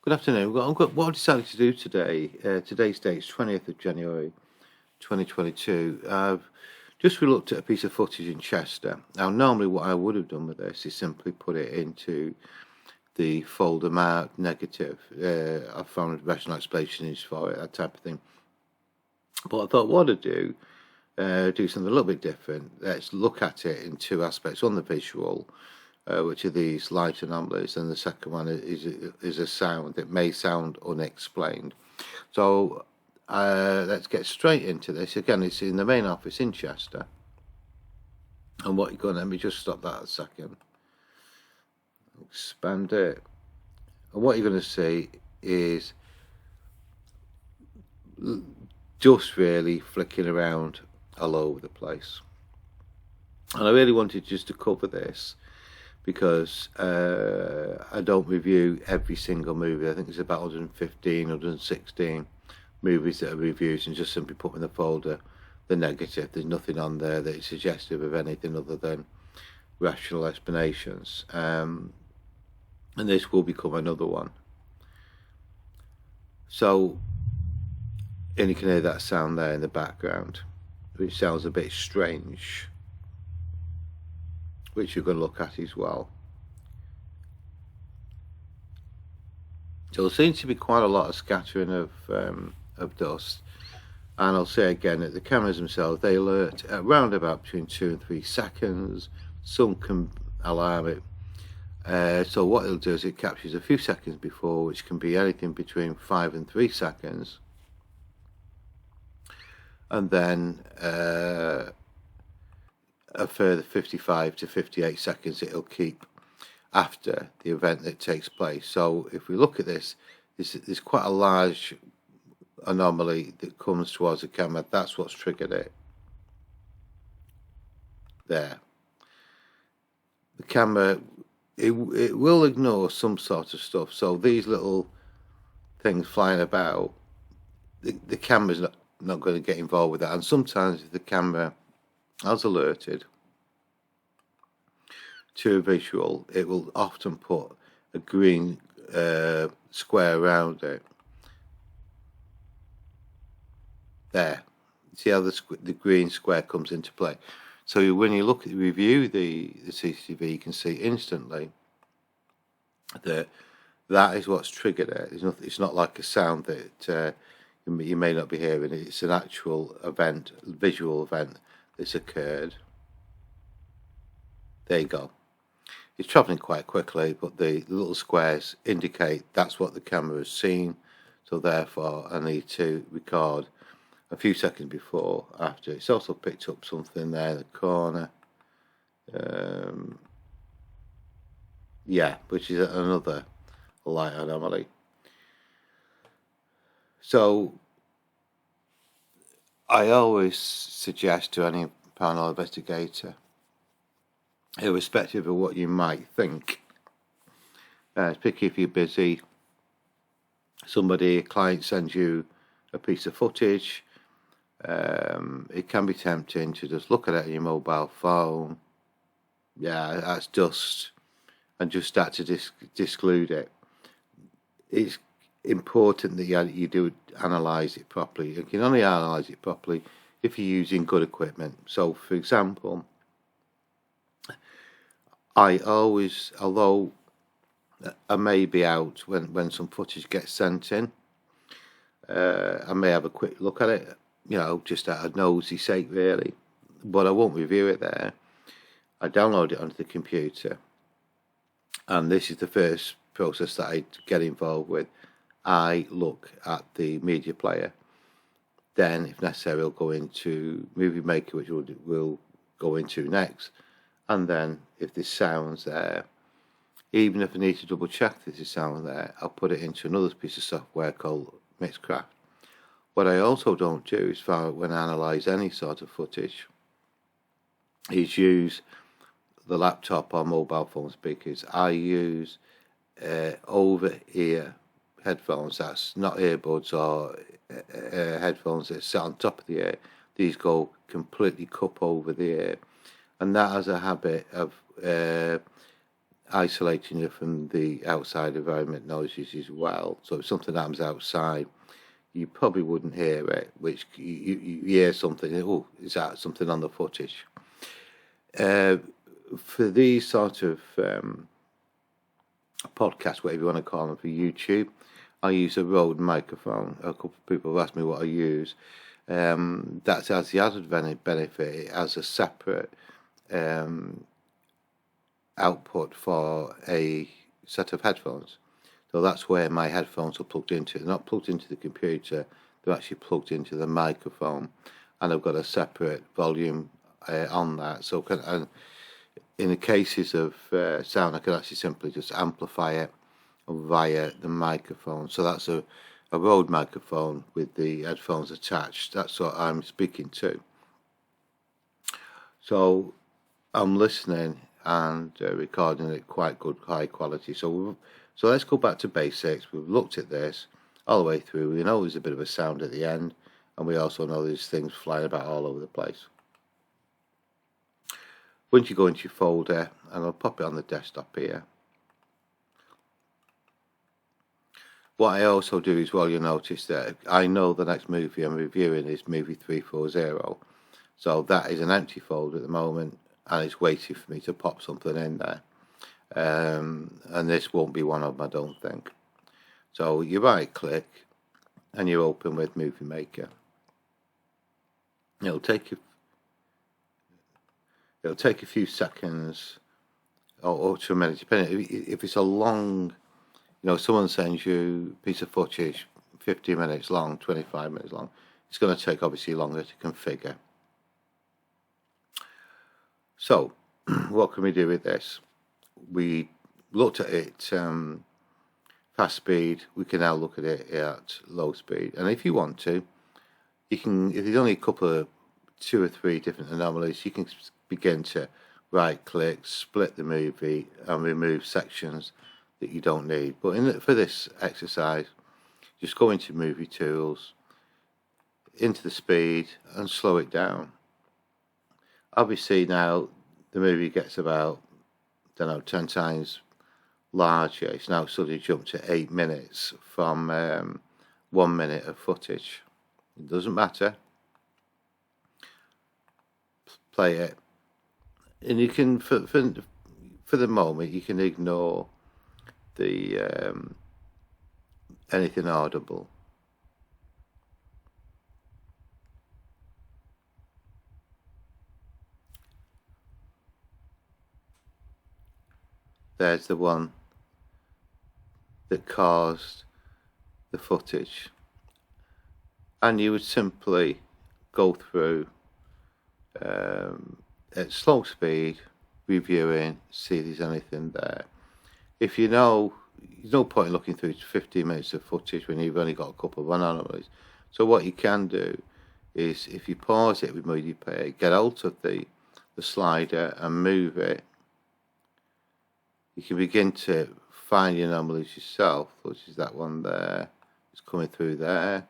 Good afternoon. What I've decided to do today, today's date is 20th of January 2022. I've just looked at a piece of footage in Chester. Now, normally what I would have done with this is simply put it into the folder marked negative. I found rational explanations for it, that type of thing. But I thought what I'd do something a little bit different. Let's look at it in two aspects. On the visual, which are these light anomalies, and the second one is a sound that may sound unexplained. So let's get straight into this. Again, it's in the main office in Chester. And what you're going to, let me just stop that a second. Expand it. And what you're going to see is just really flicking around all over the place. And I really wanted just to cover this because I don't review every single movie. I think there's about 115, 116 movies that are reviewed and just simply put in the folder the negative. There's nothing on there that is suggestive of anything other than rational explanations. And this will become another one. So, and you can hear that sound there in the background, which sounds a bit strange, which you're going to look at as well. So there seems to be quite a lot of scattering of dust, and I'll say again that the cameras themselves, they alert at around about between 2 and 3 seconds. Some can alarm it. So what it'll do is it captures a few seconds before, which can be anything between 5 and 3 seconds, and then a further 55 to 58 seconds it'll keep after the event that takes place. So if we look at this, there's quite a large anomaly that comes towards the camera. That's what's triggered it. There. The camera, it will ignore some sort of stuff. So these little things flying about, the camera's not going to get involved with that. And sometimes if the camera has alerted to a visual, it will often put a green square around it. There. See how the green square comes into play. So when you review the CCTV, you can see instantly that is what's triggered it. It's not like a sound that you may not be hearing. It's an actual event, visual event that's occurred. There you go. It's travelling quite quickly, but the little squares indicate that's what the camera has seen. So therefore, I need to record a few seconds before, after. It's also picked up something there in the corner. Yeah, which is another light anomaly. So I always suggest to any paranormal investigator, irrespective of what you might think, particularly if you're busy, a client sends you a piece of footage, it can be tempting to just look at it on your mobile phone. Yeah, that's dust, and just start to disclude it. It's important that you do analyse it properly. You can only analyse it properly if you're using good equipment. So, for example, I always, although I may be out when some footage gets sent in, I may have a quick look at it, just out of nosy sake really, but I won't review it there. I download it onto the computer, and this is the first process that I get involved with. I look at the media player, then if necessary I'll go into Movie Maker, which we'll go into next, and then if there's sounds there, even if I need to double check that there's sound there, I'll put it into another piece of software called Mixcraft. What I also don't do is when I analyse any sort of footage is use the laptop or mobile phone speakers. I use over-ear headphones. That's not earbuds or headphones that sit on top of the ear. These go completely cup over the ear, and that has a habit of isolating you from the outside environment noises as well. So if something happens outside, you probably wouldn't hear it, which you hear something, oh, is that something on the footage? For these sort of podcasts, whatever you want to call them, for YouTube, I use a Rode microphone. A couple of people have asked me what I use. That has the added benefit. It has a separate output for a set of headphones. So that's where my headphones are plugged into. They're not plugged into the computer, they're actually plugged into the microphone. And I've got a separate volume on that. So in the cases of sound, I can actually simply just amplify it via the microphone. So that's a Rode microphone with the headphones attached. That's what I'm speaking to. So I'm listening and recording it quite good, high quality. So let's go back to basics. We've looked at this all the way through. We know there's a bit of a sound at the end, and we also know there's things flying about all over the place. Once you go into your folder, and I'll pop it on the desktop here. What I also do is, well, you'll notice that I know the next movie I'm reviewing is movie 340. So that is an empty folder at the moment, and it's waiting for me to pop something in there. And this won't be one of them, I don't think. So you right click and you open with Movie Maker. It'll take a few seconds or to a minute, depending if it's a long, someone sends you a piece of footage 50 minutes long, 25 minutes long, it's going to take obviously longer to configure. So what can we do with this? We looked at it fast speed. We can now look at it at low speed, and if you want to, you can, if there's only a couple of 2 or 3 different anomalies, you can begin to right click, split the movie and remove sections that you don't need. But for this exercise, just go into movie tools, into the speed and slow it down. Obviously now the movie gets about, 10 times larger. It's now suddenly jumped to 8 minutes from 1 minute of footage. It doesn't matter. Play it, and you can, for the moment, you can ignore the anything audible. There's the one that caused the footage, and you would simply go through at slow speed, reviewing, see if there's anything there. If there's no point in looking through 15 minutes of footage when you've only got a couple of anomalies. So what you can do is, if you pause it with movie player, get out of the slider and move it, you can begin to find the anomalies yourself, which is that one there. It's coming through there.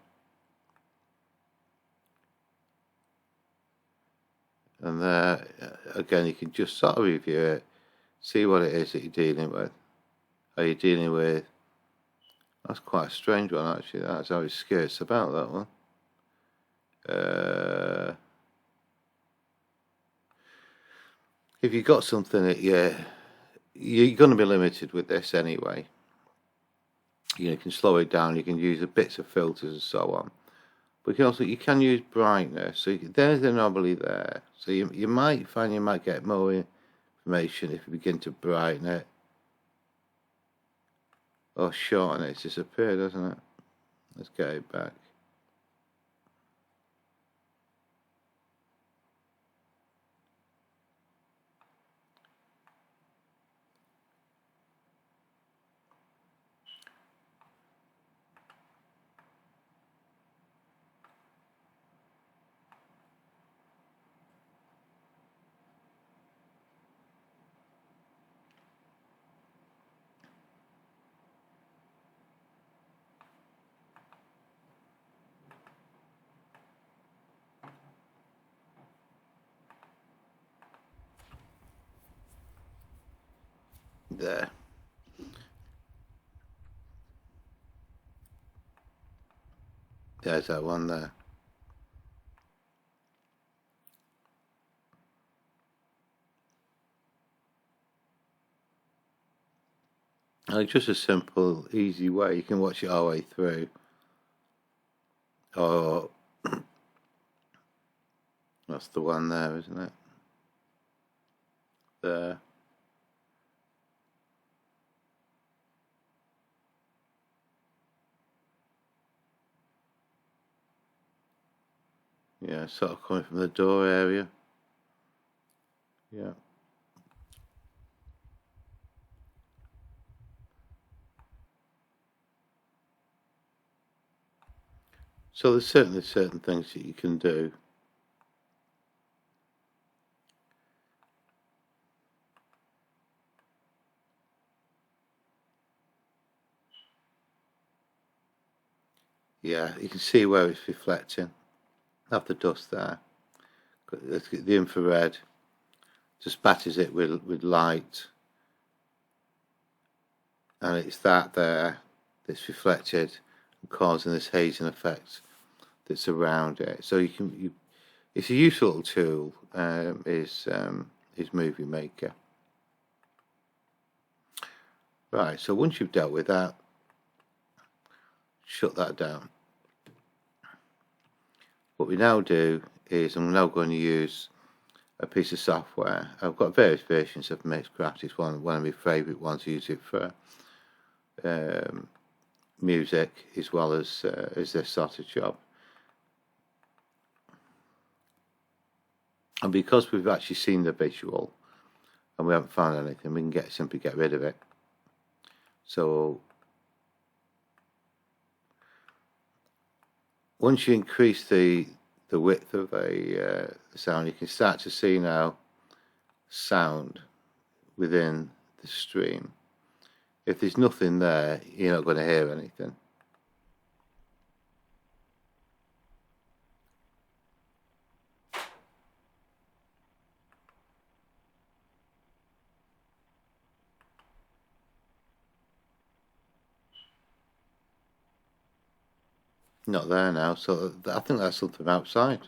And there, again, you can just sort of review it, see what it is that you're dealing with. Are you dealing with... That's quite a strange one, actually. That's how it skirts about, that one. If you've got something that you're going to be limited with this anyway. You can slow it down, you can use bits of filters and so on. But you can use brightness. So there's an anomaly there. So you might find you might get more information if you begin to brighten it. Or shorten it. It's disappeared, doesn't it? Let's get it back. there. There's that one there. And it's just a simple, easy way. You can watch it all the way through. Or that's the one there, isn't it? There. Yeah, sort of coming from the door area. Yeah. So there's certainly certain things that you can do. Yeah, you can see where it's reflecting. Have the dust there. The infrared just batters it with light, and it's that there that's reflected and causing this hazing effect that's around it. So it's a useful little tool. Is Movie Maker. Right. So once you've dealt with that, shut that down. What we now do is I'm now going to use a piece of software. I've got various versions of Mixcraft. It's one of my favourite ones. I use it for music as well as this sort of job. And because we've actually seen the visual and we haven't found anything, we can simply get rid of it. So once you increase the width of a sound, you can start to see now sound within the stream. If there's nothing there, you're not going to hear anything. Not there now, so I think that's something outside.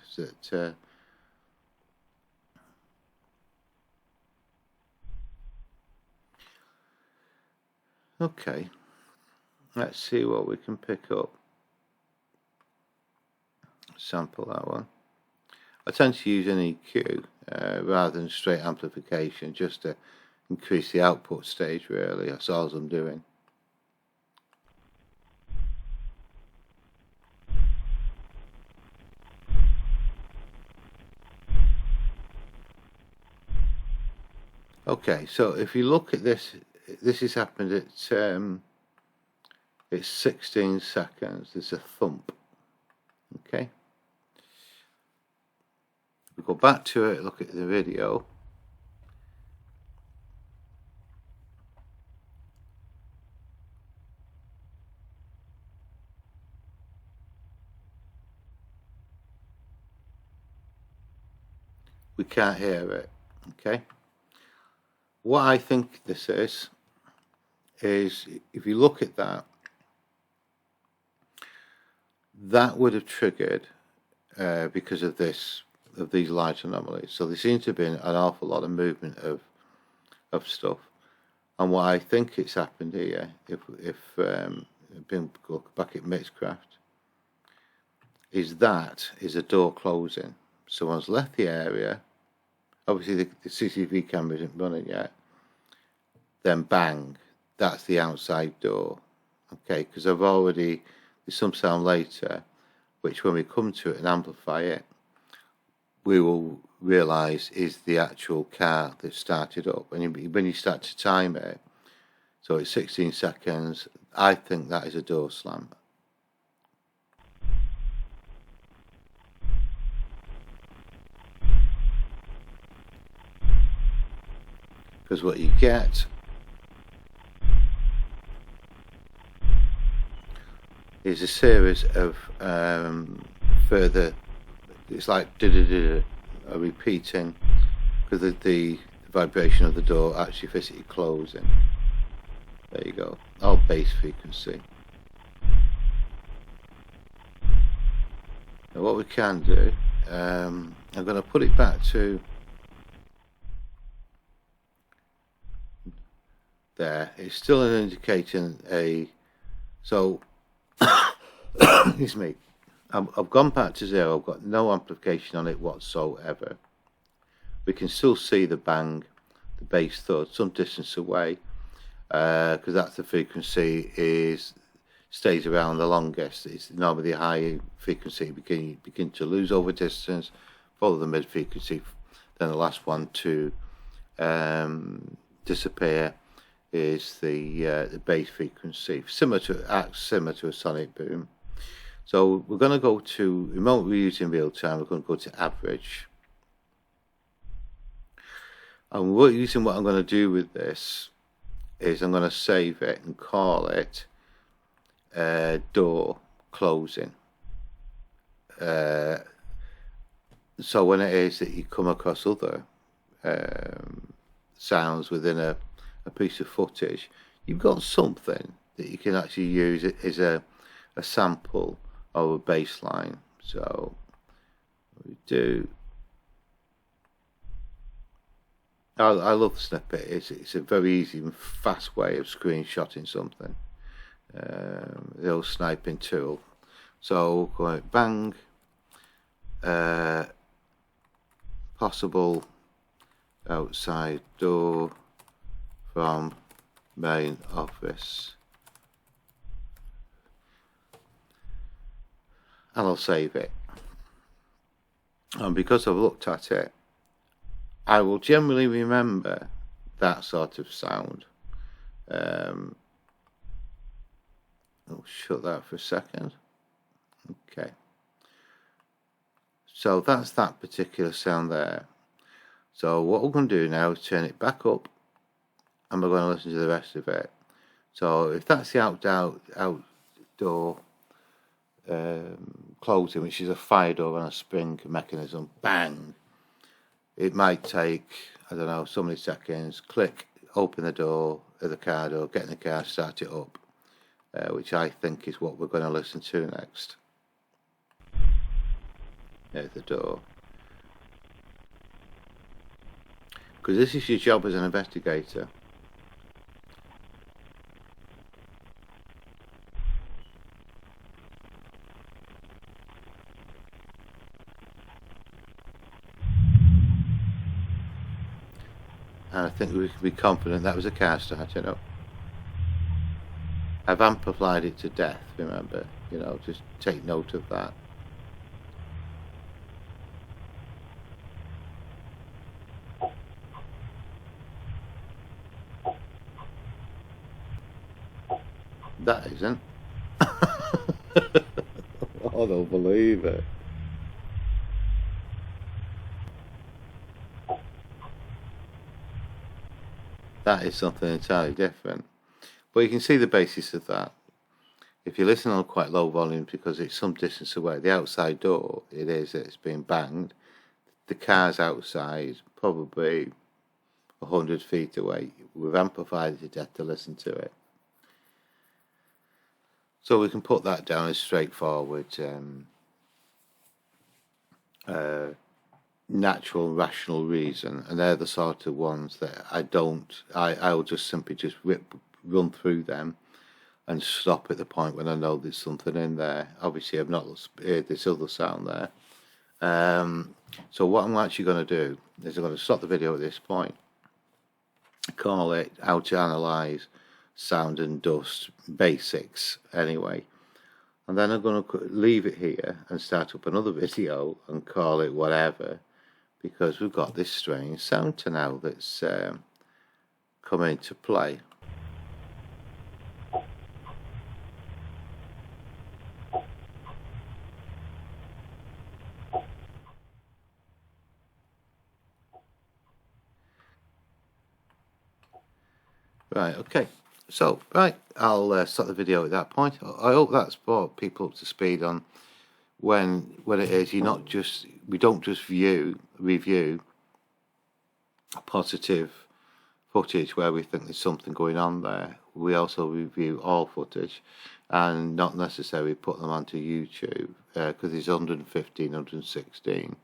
Okay, let's see what we can pick up. Sample that one. I tend to use an EQ rather than straight amplification, just to increase the output stage, really. That's all I'm doing. Okay, so if you look at this, this has happened at it's 16 seconds. There's a thump. Okay, we go back to it, look at the video. We can't hear it. Okay, what I think this is if you look at that, that would have triggered because of these light anomalies. So there seems to have been an awful lot of movement of stuff. And what I think it's happened here, if been look back at Mixcraft, is a door closing. Someone's left the area. Obviously the CCTV camera isn't running yet. Then bang, that's the outside door. Okay, because there's some sound later, which when we come to it and amplify it, we will realise is the actual car that started up. And when you start to time it, so it's 16 seconds, I think that is a door slam. Because what you get is a series of further, it's like a repeating, because the vibration of the door actually physically closing. There you go. Oh, bass frequency. Now what we can do, I'm going to put it back to there. It's still an indicating so excuse me, I've gone back to 0. I've got no amplification on it whatsoever. We can still see the bang, the bass thud some distance away, because that's the frequency stays around the longest. It's normally the high frequency begin to lose over distance, follow the mid frequency, then the last one to disappear is the bass frequency, similar to a sonic boom. So we're going to go to the moment we're using real time. We're going to go to average, and what I'm going to do with this is I'm going to save it and call it door closing. So when it is that you come across other sounds within a piece of footage, you've got something that you can actually use it as a sample of a baseline. So we do. I love the snippet. It's a very easy and fast way of screenshotting something. The old sniping tool. So going bang, possible outside door from main office, and I'll save it. And because I've looked at it, I will generally remember that sort of sound. I'll shut that for a second. Okay. So that's that particular sound there. So what we're going to do now is turn it back up, and we're going to listen to the rest of it. So if that's the outdoor closing, which is a fire door on a spring mechanism, bang, it might take, I don't know, so many seconds. Click, open the door of the car door, get in the car, start it up, which I think is what we're going to listen to next. There's the door. Because this is your job as an investigator. And I think we can be confident that was a car starting up. I've amplified it to death, remember, just take note of that. That isn't. I don't believe it. That is something entirely different. But you can see the basis of that. If you listen on quite low volumes, because it's some distance away, the outside door, it's being banged. The car's outside, probably 100 feet away. We've amplified it to death to listen to it. So we can put that down as straightforward, natural, rational reason, and they're the sort of ones that I'll just simply run through them and stop at the point when I know there's something in there. Obviously, I've not heard this other sound there. So what I'm actually going to do is I'm going to stop the video at this point, call it How to Analyse Sound and Dust Basics anyway, and then I'm going to leave it here and start up another video and call it whatever, because we've got this strange sound to now that's come into play. Right, okay. So, right, I'll stop the video at that point. I hope that's brought people up to speed on when it is we don't just review positive footage where we think there's something going on there. we also review all footage and not necessarily put them onto YouTube because there's 115, 116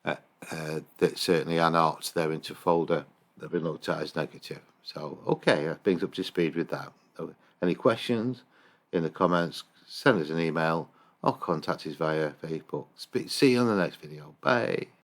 that certainly are not. They're into folder. They've been looked at as negative. So, okay, that brings up to speed with that. Any questions in the comments, send us an email or contact us via Facebook. See you on the next video. Bye.